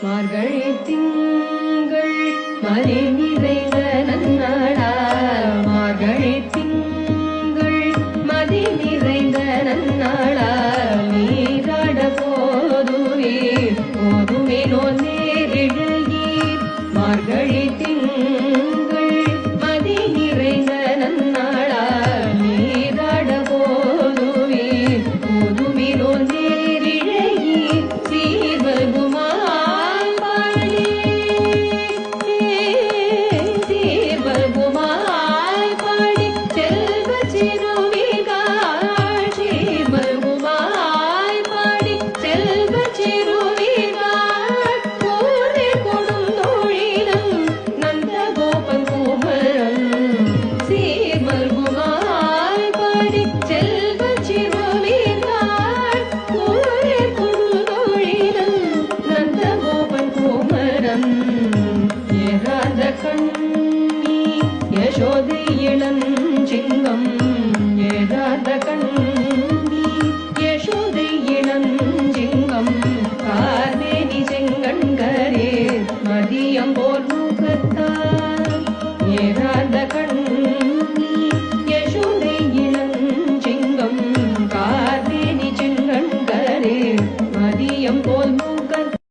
மார்கழி திங்கள் மதி நிறைந்த நன்னாளால் மார்கழி திங்கள் மதி நிறைந்த நன்னாளால் நீராட போதுவீர் போதுமினோ நேரிழையீர் மார்கழி திங்கள் மதி நிறைந்த நன்னாளால் நீராட போதுவீர் போதுமினோ நேரிழையீர் சீர்வல்குமா யசோதை இளஞ்சிங்கம்